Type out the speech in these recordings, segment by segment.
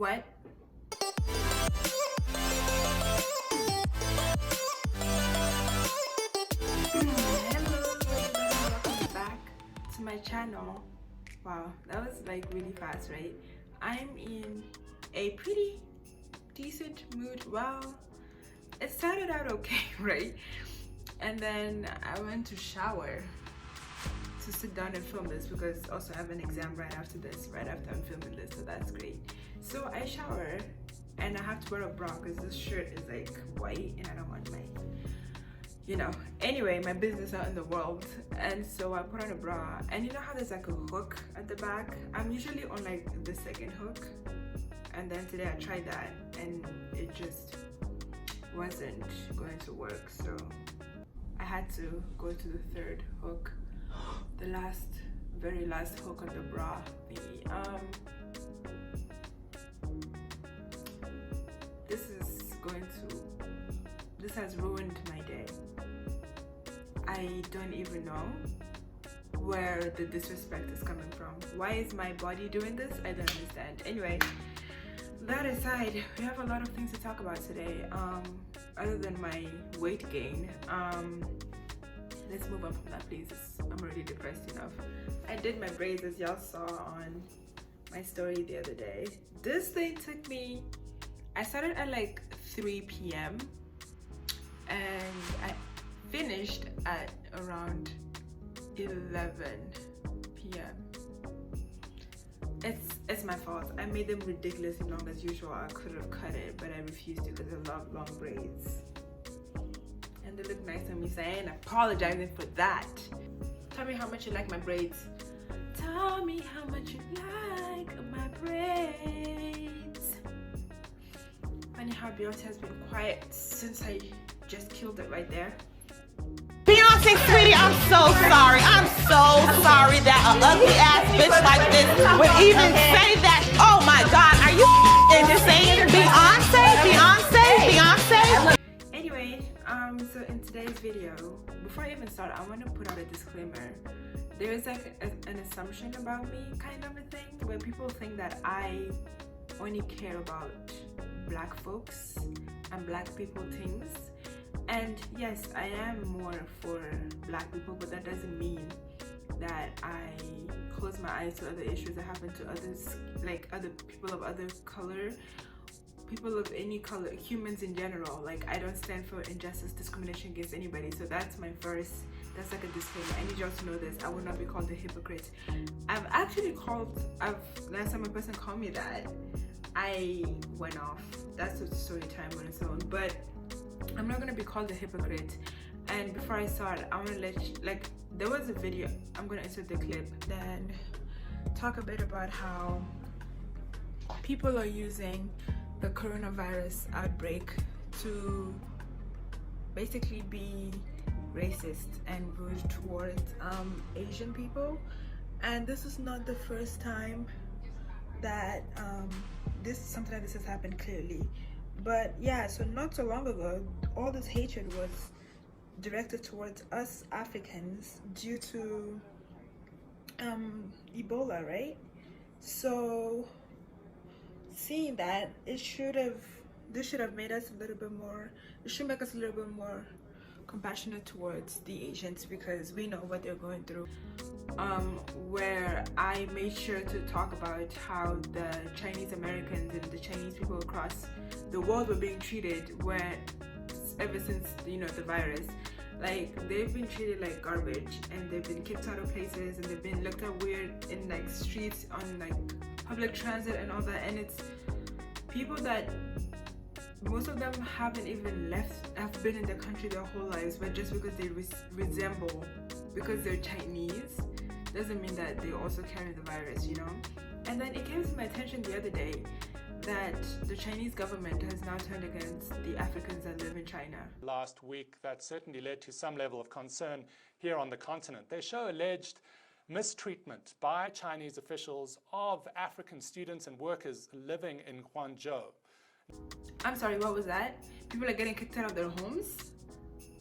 What? Hello, welcome back to my channel. Wow, that was like really fast, right? I'm in a pretty decent mood. Well, it started out okay, right? And then I went to shower to sit down and film this because also I have an exam right after I'm filming this, so that's great. So I shower and I have to wear a bra because this shirt is like white and I don't want my, anyway, my business out in the world. And so I put on a bra, and you know how there's like a hook at the back? I'm usually on like the second hook, and then today I tried that and it just wasn't going to work, so I had to go to the third hook, the very last hook on the bra thingy. This has ruined my day. I don't even know where the disrespect is coming from. Why is my body doing this? I don't understand. Anyway, that aside, we have a lot of things to talk about today. Other than my weight gain. Let's move on from that, please. I'm already depressed enough. I did my braids, as y'all saw on my story the other day. This thing took me, I started at like 3 p.m. and I finished at around 11 p.m. It's my fault. I made them ridiculously long as usual. I could have cut it, but I refused to because I love long braids. And they look nice on me, so I ain't apologizing for that. Tell me how much you like my braids. Tell me how much you like my braids. Funny how Beyonce has been quiet since I just killed it right there. Beyonce, sweetie, I'm so sorry. I'm so sorry that an ugly ass bitch like this would even say that. Oh my God, are you insane? Beyonce? Anyway, so in today's video, before I even start, I want to put out a disclaimer. There is like an assumption about me, kind of a thing, where people think that I only care about black folks and black people things. And yes, I am more for black people, but that doesn't mean that I close my eyes to other issues that happen to others, like other people of other color, people of any color, humans in general. Like, I don't stand for injustice, discrimination against anybody. So that's like a disclaimer. I need y'all to know this. I will not be called a hypocrite. Last time a person called me that, I went off. That's a story time on its own. But I'm not gonna be called a hypocrite. And before I start, I want to let you, there was a video, I'm gonna insert the clip, then talk a bit about how people are using the coronavirus outbreak to basically be racist and rude towards Asian people. And this is not the first time that something like this has happened, clearly. But yeah, so not so long ago, all this hatred was directed towards us Africans due to Ebola, right? So seeing that, this should have made us a little bit more, it should make us a little bit more compassionate towards the Asians, because we know what they're going through. Where I made sure to talk about how the Chinese Americans and the Chinese people across the world were being treated, ever since the virus. Like, they've been treated like garbage, and they've been kicked out of places, and they've been looked at weird in like streets, on like public transit and all that. And it's people that most of them haven't even have been in the country their whole lives, but just because they resemble, because they're Chinese, doesn't mean that they also carry the virus, And then it came to my attention the other day that the Chinese government has now turned against the Africans that live in China. Last week, that certainly led to some level of concern here on the continent. They show alleged mistreatment by Chinese officials of African students and workers living in Guangzhou. I'm sorry, what was that? People are getting kicked out of their homes?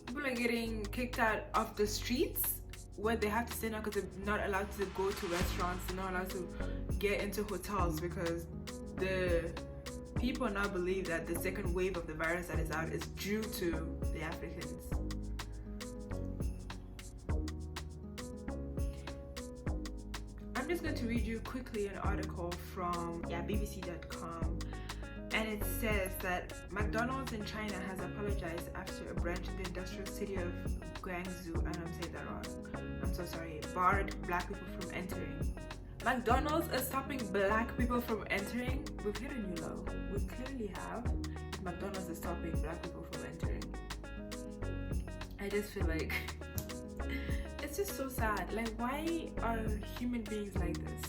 People are getting kicked out of the streets where they have to stay now because they're not allowed to go to restaurants, they're not allowed to get into hotels because the people now believe that the second wave of the virus that is out is due to the Africans. I'm just going to read you quickly an article from BBC.com, and it says that McDonald's in China has apologized after a branch in the industrial city of Guangzhou, and I'm saying that wrong, I'm so sorry, barred black people from entering. McDonald's is stopping black people from entering? We've hit a new low. We clearly have. McDonald's is stopping black people from entering. I just feel like it's just so sad. Like, why are human beings like this?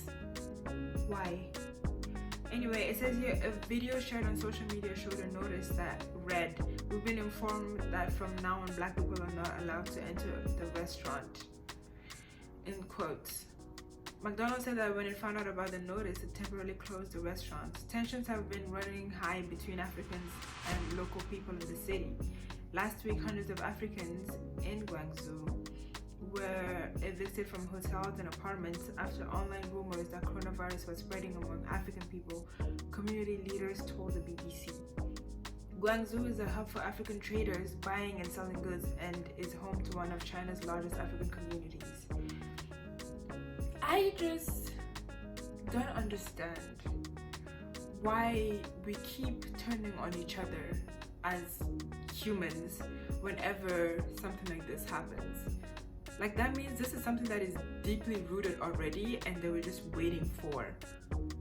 Why? Anyway, it says here, a video shared on social media showed a notice that read, "We've been informed that from now on black people are not allowed to enter the restaurant." In quotes. McDonald's said that when it found out about the notice, it temporarily closed the restaurants. Tensions have been running high between Africans and local people in the city. Last week, hundreds of Africans in Guangzhou were evicted from hotels and apartments after online rumors that coronavirus was spreading among African people, community leaders told the BBC. Guangzhou is a hub for African traders buying and selling goods and is home to one of China's largest African communities. I just don't understand why we keep turning on each other as humans whenever something like this happens. Like, that means this is something that is deeply rooted already and they were just waiting for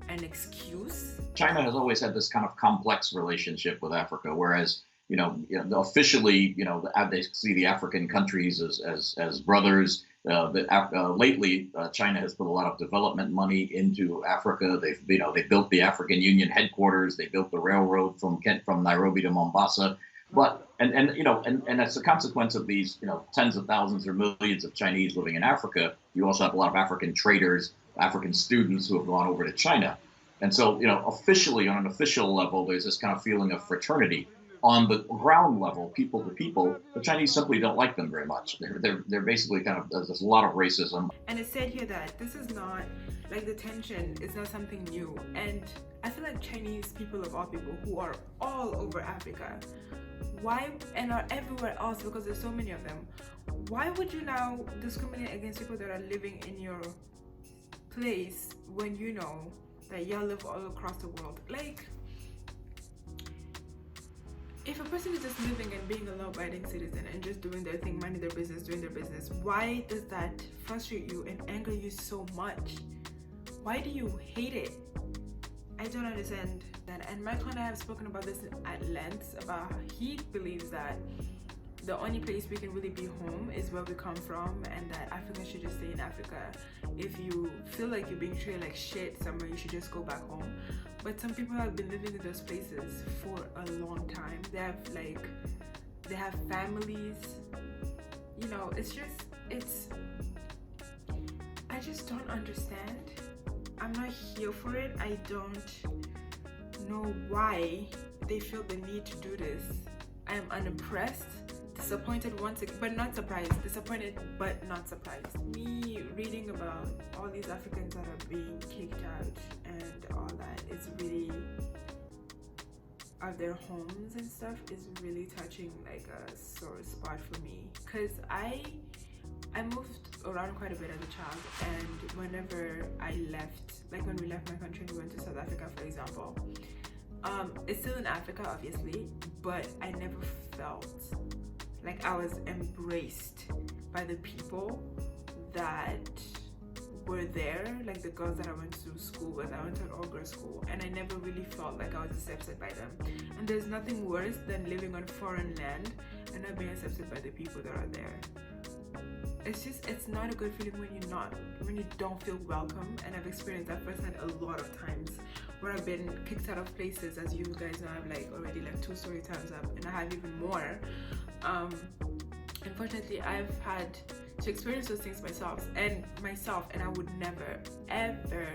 an excuse. China has always had this kind of complex relationship with Africa, whereas officially, they see the African countries as brothers. Lately, China has put a lot of development money into Africa. They built the African Union headquarters. They built the railroad from Nairobi to Mombasa. But and as a consequence of these, tens of thousands or millions of Chinese living in Africa, you also have a lot of African traders, African students who have gone over to China. And so, officially, on an official level, there's this kind of feeling of fraternity. On the ground level, people to people, the Chinese simply don't like them very much. They're basically there's a lot of racism. And it said here that this is not, like, the tension is not something new. And I feel like Chinese people of all people who are all over Africa, why, and are everywhere else because there's so many of them, why would you now discriminate against people that are living in your place when you know that y'all live all across the world? Like, if a person is just living and being a law-abiding citizen and just doing their thing, minding their business, doing their business, why does that frustrate you and anger you so much? Why do you hate it? I don't understand that. And Michael and I have spoken about this at length, about how he believes that the only place we can really be home is where we come from, and that Africans should just stay in Africa. If you feel like you're being treated like shit somewhere, you should just go back home. But some people have been living in those places for a long time. They have families. I just don't understand. I'm not here for it. I don't know why they feel the need to do this. I'm unimpressed, disappointed once again, but not surprised. Disappointed, but not surprised. Me reading about all these Africans that are being kicked out and all that is really, of their homes and stuff, is really touching like a sore spot for me. Because I moved around quite a bit as a child, and whenever I left, like when we left my country and we went to South Africa, for example, it's still in Africa, obviously, but I never felt like I was embraced by the people that were there, like the girls that I went to school with. I went to an all-girls school, and I never really felt like I was accepted by them. And there's nothing worse than living on foreign land and not being accepted by the people that are there. It's not a good feeling when you don't feel welcome, and I've experienced that firsthand a lot of times, where I've been kicked out of places. As you guys know, I've like already left 2 story times up, and I have even more. Unfortunately, I've had to experience those things myself, and I would never ever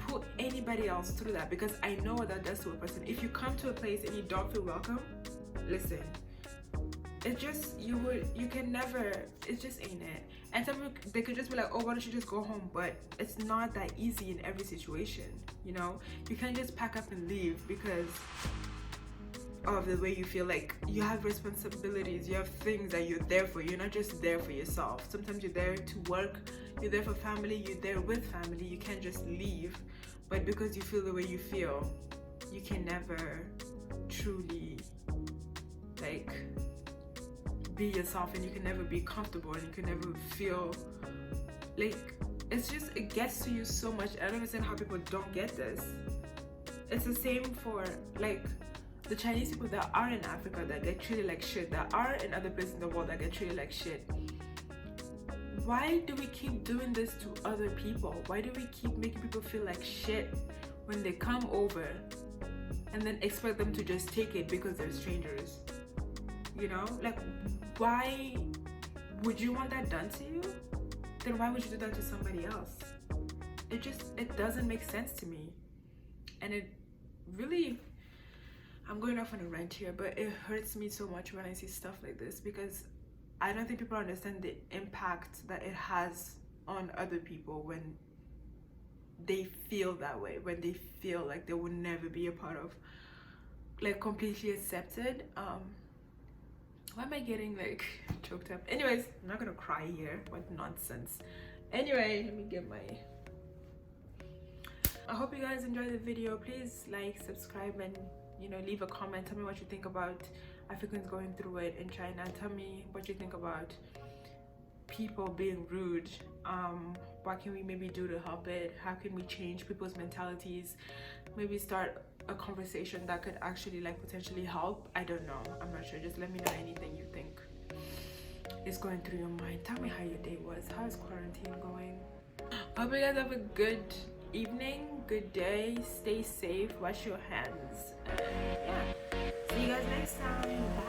put anybody else through that, because I know what that does to a person. If you come to a place and you don't feel welcome, listen, it just, you can never, it just ain't it. And some people, they could just be like, oh, why don't you just go home? But it's not that easy in every situation, you know? You can't just pack up and leave because of the way you feel. Like, you have responsibilities, you have things that you're there for. You're not just there for yourself. Sometimes you're there to work, you're there for family, you're there with family. You can't just leave. But because you feel the way you feel, you can never truly, like, be yourself, and you can never be comfortable, and you can never feel like, it's just, it gets to you so much. I don't understand how people don't get this. It's the same for like the Chinese people that are in Africa that get treated like shit, that are in other places in the world that get treated like shit. Why do we keep doing this to other people? Why do we keep making people feel like shit when they come over and then expect them to just take it because they're strangers? You know, like, why would you want that done to you? Then why would you do that to somebody else? It doesn't make sense to me. And it really, I'm going off on a rant here, but it hurts me so much when I see stuff like this, because I don't think people understand the impact that it has on other people when they feel that way, when they feel like they will never be a part of, like, completely accepted. Why am I getting like choked up? Anyways, I'm not gonna cry here. What nonsense. Anyway, let me get my, I hope you guys enjoyed the video. Please like, subscribe, and, you know, leave a comment. Tell me what you think about Africans going through it in China. Tell me what you think about people being rude. What can we maybe do to help it? How can we change people's mentalities? Maybe start a conversation that could actually, like, potentially help. I don't know, I'm not sure. Just let me know anything you think is going through your mind. Tell me how your day was. How is quarantine going? I hope you guys have a good evening, good day. Stay safe, wash your hands, and yeah, see you guys next time. Bye.